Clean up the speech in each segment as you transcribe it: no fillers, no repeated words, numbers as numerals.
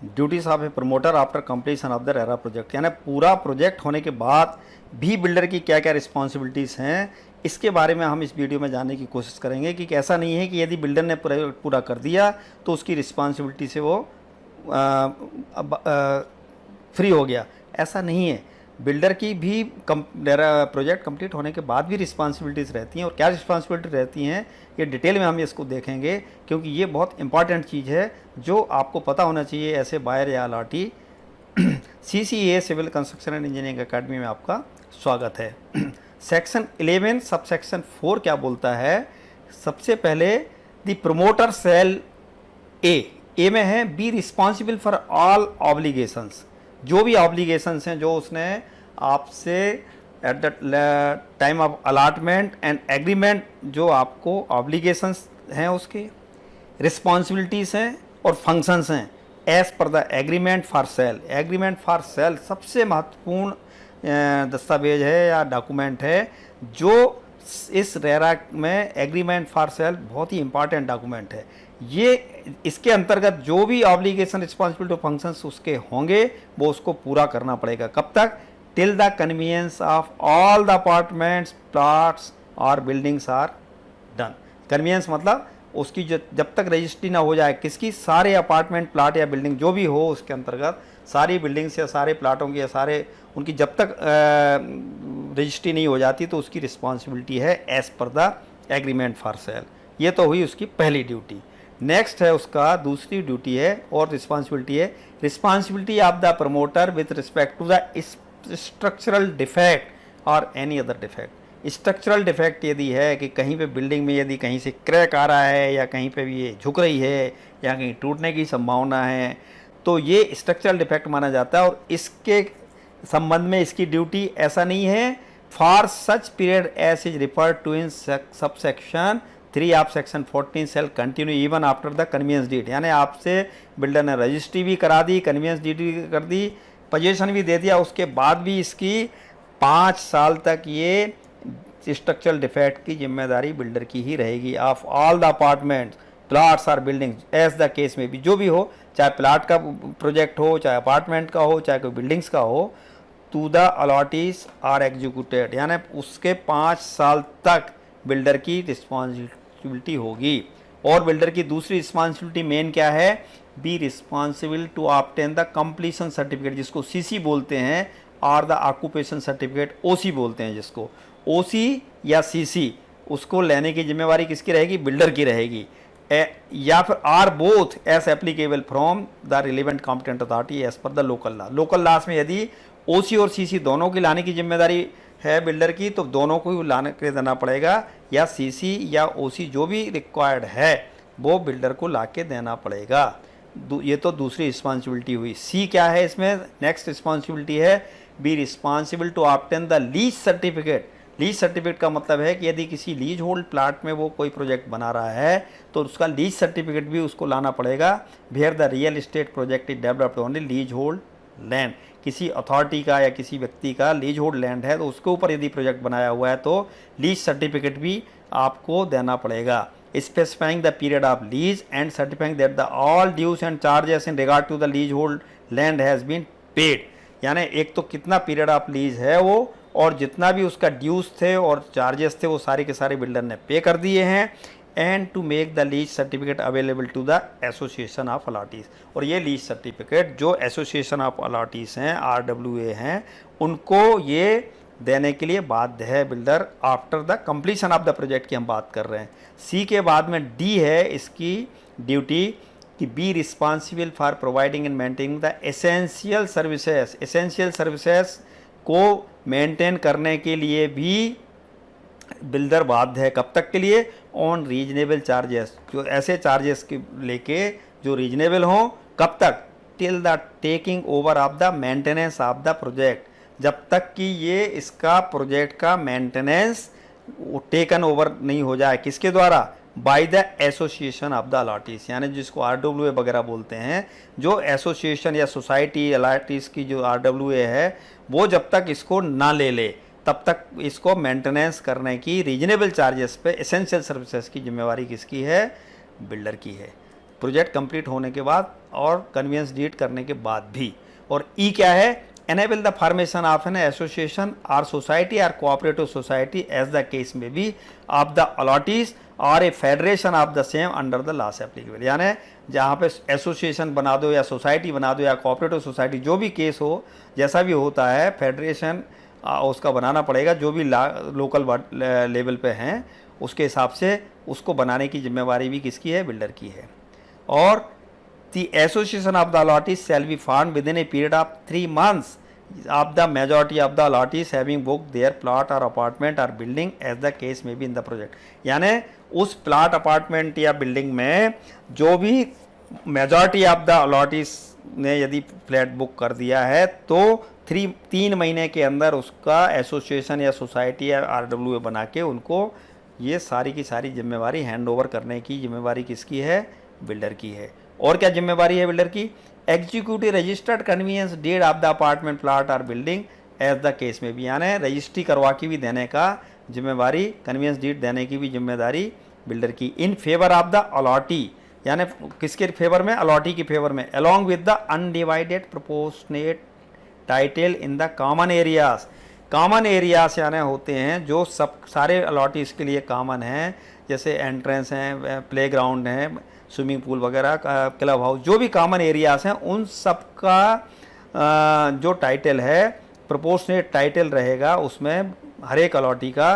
Duties of A promoter after completion of the RERA project, यानी पूरा project होने के बाद भी बिल्डर की क्या क्या रिस्पॉन्सिबिलिटीज़ हैं, इसके बारे में हम इस वीडियो में जानने की कोशिश करेंगे कि ऐसा नहीं है कि यदि बिल्डर ने पूरा कर दिया तो उसकी रिस्पॉन्सिबिलिटी से वो फ्री हो गया, ऐसा नहीं है। बिल्डर की भी प्रोजेक्ट कंप्लीट होने के बाद भी रिस्पॉन्सिबिलिटीज़ रहती हैं, और क्या रिस्पॉन्सिबिलिटी रहती हैं ये डिटेल में हम इसको देखेंगे, क्योंकि ये बहुत इंपॉर्टेंट चीज़ है जो आपको पता होना चाहिए ऐसे बायर या allottee. CCA civil construction and engineering academy में आपका स्वागत है। सेक्शन 11 सब सेक्शन 4 क्या बोलता है? सबसे पहले द प्रमोटर सेल ए में है be responsible for all obligations, जो भी ऑब्लिगेशंस हैं जो उसने आपसे at the time of allotment and agreement, जो आपको ऑब्लिगेशंस हैं उसके रिस्पॉन्सिबिलिटीज़ हैं और फंक्शंस हैं as per the agreement for sale. Agreement for sale सबसे महत्वपूर्ण दस्तावेज है या डॉक्यूमेंट है जो इस रेरा में एग्रीमेंट फॉर सेल बहुत ही इंपॉर्टेंट डॉक्यूमेंट है। ये इसके अंतर्गत जो भी ऑब्लिगेशन रिस्पॉन्सिबिलिटी फंक्शंस उसके होंगे वो उसको पूरा करना पड़ेगा। कब तक? Till the convenience of all the apartments, plots और बिल्डिंग्स आर डन। कन्वीनियंस मतलब उसकी जब तक रजिस्ट्री ना हो जाए, किसकी? सारे अपार्टमेंट, प्लाट या बिल्डिंग जो भी हो उसके अंतर्गत सारी बिल्डिंग्स या सारे प्लाटों की या सारे उनकी जब तक रजिस्ट्री नहीं हो जाती तो उसकी रिस्पॉन्सिबिलिटी है as per the agreement for cell. ये तो हुई उसकी पहली ड्यूटी। नेक्स्ट है उसका दूसरी ड्यूटी है और रिस्पॉन्सिबिलिटी है responsibility of the promoter with respect to the structural defect और any other defect. Structural defect यदि है कि कहीं पे बिल्डिंग में यदि कहीं से क्रैक आ रहा है या कहीं पे भी ये झुक रही है या कहीं टूटने की संभावना है, तो ये स्ट्रक्चरल डिफेक्ट माना जाता है। और इसके संबंध में इसकी ड्यूटी ऐसा नहीं है for such period as is referred to in sub section 3 of section 14 sale continue even after the conveyance deed. यानी आपसे बिल्डर ने रजिस्ट्री भी करा दी, कन्वीनियंस डीड भी कर दी, पोजीशन भी दे दिया, उसके बाद भी इसकी 5 साल तक ये स्ट्रक्चरल डिफेक्ट की जिम्मेदारी बिल्डर की ही रहेगी। Of all the apartments, plots और बिल्डिंग्स एज द केस में भी, जो भी हो, चाहे प्लाट का प्रोजेक्ट हो, चाहे अपार्टमेंट का हो, चाहे कोई बिल्डिंग्स का हो, to the allottees are executed, यानी उसके 5 साल तक बिल्डर की रिस्पॉन्सिबिलिटी होगी। और बिल्डर की दूसरी रिस्पॉन्सिबिलिटी मेन क्या है? Be responsible to obtain the completion certificate, जिसको CC बोलते हैं, और द ऑक्यूपेशन सर्टिफिकेट OC बोलते हैं, जिसको OC या CC उसको लेने की जिम्मेवारी किसकी रहेगी? बिल्डर की रहेगी। या फिर are both as applicable from the relevant competent authority as per the local law. Local laws में यदि OC और CC दोनों की लाने की जिम्मेदारी है बिल्डर की, तो दोनों को ही लाने के देना पड़ेगा, या CC या OC जो भी रिक्वायर्ड है वो बिल्डर को ला के देना पड़ेगा। ये तो दूसरी रिस्पॉन्सिबिलिटी हुई। C क्या है इसमें? नेक्स्ट रिस्पॉन्सिबिलिटी है be responsible to obtain the lease certificate. Lease certificate का मतलब है कि यदि किसी लीज होल्ड प्लाट में वो कोई प्रोजेक्ट बना रहा है तो उसका लीज सर्टिफिकेट भी उसको लाना पड़ेगा। Where the real estate project is developed on the leasehold land. किसी अथॉरिटी का या किसी व्यक्ति का लीज होल्ड लैंड है तो उसके ऊपर यदि प्रोजेक्ट बनाया हुआ है तो लीज सर्टिफिकेट भी आपको देना पड़ेगा। Specifying the period of lease and certifying that the all dues and charges in regard to the leasehold land has been paid. यानी एक तो कितना पीरियड ऑफ लीज है वो, और जितना भी उसका ड्यूज थे और चार्जेस थे वो सारे के सारे बिल्डर ने पे कर दिए हैं। And to make the lease certificate available to the association of allottees. और ये लीज सर्टिफिकेट जो एसोसिएशन ऑफ अलॉटीज हैं, RWA हैं, उनको ये देने के लिए बाध्य है builder after the completion of the project की हम बात कर रहे हैं। C के बाद में D है इसकी ड्यूटी कि be responsible for providing and maintaining the essential services. Essential services को मेंटेन करने के लिए भी बिल्डर बाध्य है। कब तक के लिए? ऑन रीजनेबल चार्जेस, जो ऐसे चार्जेस के लेके जो रीजनेबल हों। कब तक? Till the taking over of the maintenance of the project, जब तक कि ये इसका प्रोजेक्ट का मेंटेनेंस टेकन ओवर नहीं हो जाए। किसके द्वारा? By the association of the allottees, यानी जिसको RWA वगैरह बोलते हैं। जो एसोसिएशन या सोसाइटी अलॉटीज की जो RWA है वो जब तक इसको ना ले ले तब तक इसको मेंटेनेंस करने की रीजनेबल चार्जेस पे एसेंशियल सर्विसेज की जिम्मेवारी किसकी है? बिल्डर की है। प्रोजेक्ट कंप्लीट होने के बाद और कन्वीनियंस डीड करने के बाद भी। और ई क्या है, enable the formation of an association or society or cooperative society as the case may be of the allottees or a federation of the same under the laws applicable। यानी जहाँ पे एसोसिएशन बना दो या सोसाइटी बना दो या cooperative society, जो भी केस हो, जैसा भी होता है, फेडरेशन उसका बनाना पड़ेगा, जो भी लोकल लेवल पे हैं उसके हिसाब से उसको बनाने की जिम्मेवारी भी किसकी है, बिल्डर की है। और The association of the allottees shall be formed within a period of 3 months of the majority of the allottees having booked their plot or apartment or building as the case may be in the project। यानी उस plot apartment या building में जो भी majority of the allottees ने यदि flat book कर दिया है तो 3 महीने के अंदर उसका एसोसिएशन या सोसाइटी या RWA बना के उनको ये सारी की सारी जिम्मेवारी हैंड ओवर करने की जिम्मेवारी किसकी है, बिल्डर की है। और क्या जिम्मेवारी है बिल्डर की, executive registered conveyance deed of the apartment plot और बिल्डिंग एज द केस में भी, यानी रजिस्ट्री करवा के भी देने का जिम्मेवारी, कन्वीनियंस डीड देने की भी जिम्मेदारी बिल्डर की। In favour of the allottee, यानी किसके फेवर में, अलॉटी की फेवर में, along with the undivided proportionate title in the common areas. Common areas यानी होते हैं जो सब सारे अलॉटीज के लिए कॉमन हैं, जैसे एंट्रेंस हैं, प्ले ग्राउंड हैं, स्विमिंग पूल वगैरह, क्लब हाउस, जो भी कॉमन एरियाज हैं उन सब का जो टाइटल है प्रोपोर्शनेट टाइटल रहेगा। उसमें हर एक अलॉटी का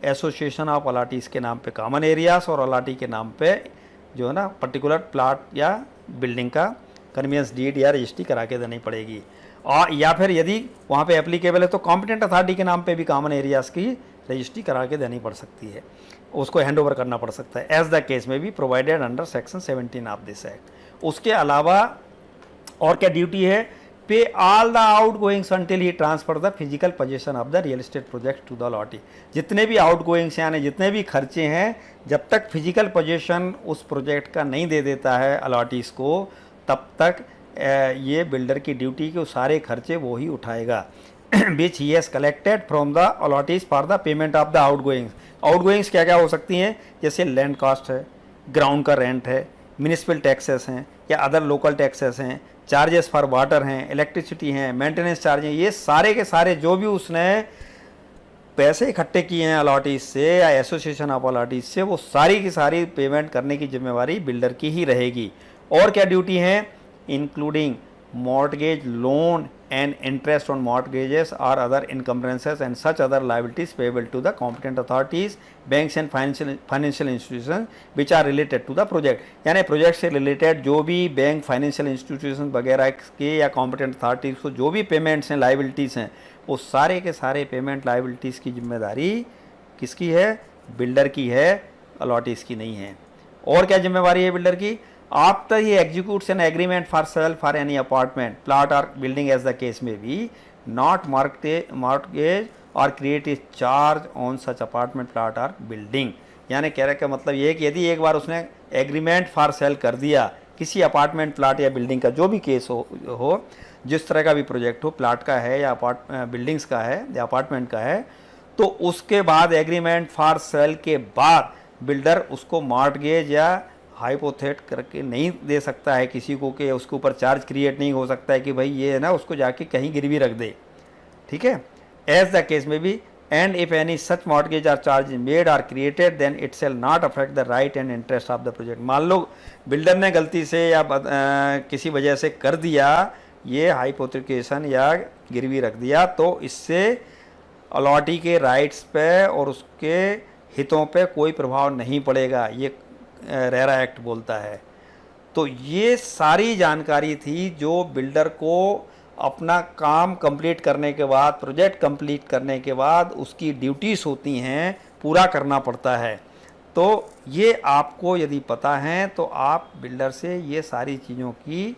एसोसिएशन ऑफ अलॉटीज़ के नाम पे कॉमन एरियाज और अलॉटी के नाम पे जो है ना पर्टिकुलर प्लाट या बिल्डिंग का कन्वीनियंस डीड या रजिस्ट्री करा के देनी पड़ेगी। और या फिर यदि वहाँ पे एप्लीकेबल है तो कॉम्पिटेंट अथॉरिटी के नाम पे भी कॉमन एरियाज़ की रजिस्ट्री करा के देनी पड़ सकती है, उसको हैंड ओवर करना पड़ सकता है, एज द केस में भी provided under section 17 of this act. उसके अलावा और क्या ड्यूटी है, pay all the outgoings until he transfer the physical possession of the real estate project to the allottee. जितने भी आउट गोइंग्स यानी जितने भी खर्चे हैं, जब तक फिजिकल पोजीशन उस प्रोजेक्ट का नहीं दे देता है अलॉटीज़ को, तब तक ये बिल्डर की ड्यूटी के सारे खर्चे वो ही उठाएगा। Which he has collected from the allottees for the payment of the outgoings. Outgoings क्या क्या हो सकती हैं, जैसे लैंड कॉस्ट है, ग्राउंड का रेंट है, म्यूनिसिपल टैक्सेस हैं या अदर लोकल टैक्सेस हैं, चार्जेस फॉर वाटर हैं, इलेक्ट्रिसिटी हैं, मेंटेनेंस चार्ज हैं, ये सारे के सारे जो भी उसने पैसे इकट्ठे किए हैं अलॉटीज से या एसोसिएशन ऑफ अलॉटीज से, वो सारी की सारी पेमेंट करने की जिम्मेवारी बिल्डर की ही रहेगी। और क्या ड्यूटी हैं, including mortgage loan and interest on mortgages or other encumbrances and such other liabilities payable to the competent authorities, banks and financial institutions which are related to the project। यानी project से related जो भी bank, financial institution वगैरह के या competent authorities को जो भी पेमेंट्स हैं, लाइबिलिटीज़ हैं, वो सारे के सारे पेमेंट लाइबिलिटीज़ की जिम्मेदारी किसकी है, बिल्डर की है, अलॉटीज़ की नहीं है। और क्या जिम्मेवारी है बिल्डर की, after he executes an agreement for sale for any apartment, plot or building as the case may be, not mortgage or create a charge on such apartment, plot or building। यानी कह रहे का मतलब ये है कि यदि एक बार उसने एग्रीमेंट फॉर सेल कर दिया किसी अपार्टमेंट, प्लाट या बिल्डिंग का, जो भी केस हो जिस तरह का भी प्रोजेक्ट हो, प्लाट का है या बिल्डिंग्स का है या अपार्टमेंट का है, तो उसके बाद एग्रीमेंट फॉर सेल के बाद बिल्डर उसको मॉर्टगेज या हाइपोथेट करके नहीं दे सकता है किसी को, कि उसके ऊपर चार्ज क्रिएट नहीं हो सकता है कि भाई ये है ना उसको जाके कहीं गिरवी रख दे, ठीक है, एज द केस में भी। And if any such mortgage or charge made or created then it shall not affect the right and interest of the project. मान लो बिल्डर ने गलती से या किसी वजह से कर दिया ये हाइपोथेकेशन या गिरवी रख दिया, तो इससे अलॉटी के राइट्स पे और उसके हितों पे कोई प्रभाव नहीं पड़ेगा, ये रेरा एक्ट बोलता है। तो ये सारी जानकारी थी जो बिल्डर को अपना काम कंप्लीट करने के बाद, प्रोजेक्ट कंप्लीट करने के बाद उसकी ड्यूटीज़ होती हैं, पूरा करना पड़ता है। तो ये आपको यदि पता है तो आप बिल्डर से ये सारी चीज़ों की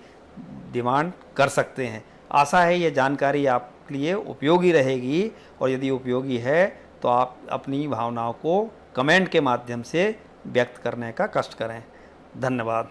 डिमांड कर सकते हैं। आशा है ये जानकारी आपके लिए उपयोगी रहेगी, और यदि उपयोगी है तो आप अपनी भावनाओं को कमेंट के माध्यम से व्यक्त करने का कष्ट करें। धन्यवाद।